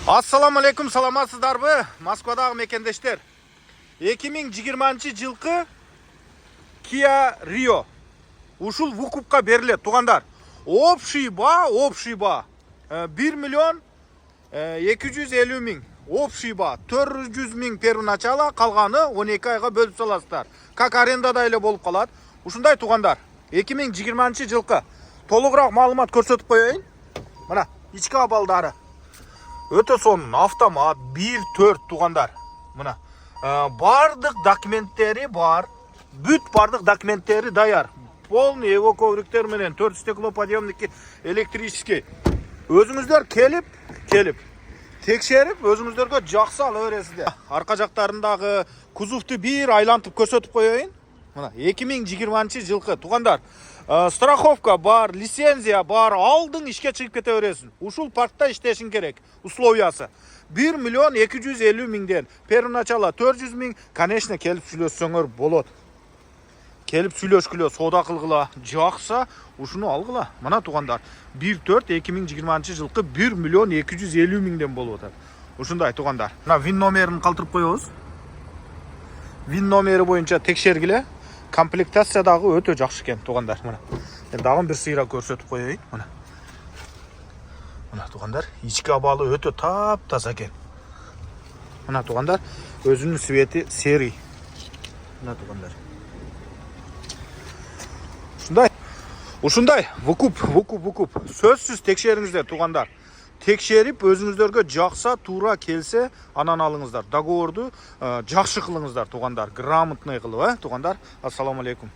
Assalamu alaikum, саламатсыздарбы? Москвадагы мекендештер. 2020 жылкы Kia Rio ушул выкупка берилет, тугандар. Общий ба 1 миллион 250 миң. Общий ба 400 миң первоначало, калганы 12 айга бөлүп саласыздар. Как арендада эле болуп калат. Ушундай тугандар. 2020 жылкы толугураак маалымат көрсөтүп коеюн. Мына ички абалдары. Өтө сонун автомат 1.4 тугандар. Мына бардык документтери бар. Бүт бардык документтери даяр. Полный эво ковриктер менен 4 стеклоподъемники электрический. Өзүңүздөр келип текшерип өзүңүздөргө жакшы ала бересиздер. Арка жактарындагы кузовду бир айлантып көрсөтүп коеюн. Мына 2020 жылкы тугандар. Страховка бар, лицензия бар, алдың ишке чыгып кете бересиң. Ушул паркта иштешиң керек. Условиясы 1 миллион 250 миңден первоначало 400 миң, конечно, келип сүйлөшсөңөр болот. Келип сүйлөшкүлө, соода кылгыла, жакса ушуну алгыла. Мына тугандар, 1.4 2020 жылкы 1 миллион 250 миңден болуп атат. Ушундай тугандар. Мына вин номерин калтырып коебуз. Вин номери боюнча текшергиле. Комплектация дагы өтө жакшы экен тугандар. Мына. Дагы бир сыйра көрсөтүп коеюн. Мына. Мына тугандар, ички абалы өтө таптаза экен. Мына тугандар, өзүнүн свети серый. Мына тугандар. Ушундай выкуп. Сөзсүз текшериңиздер тугандар. Текшерип өзүңүздөргө жакса, туура келсе, анан алыңыздар. Договорду жакшы кылыңыздар тугандар. Грамотный кылып, тугандар. Ассаламу алейкум.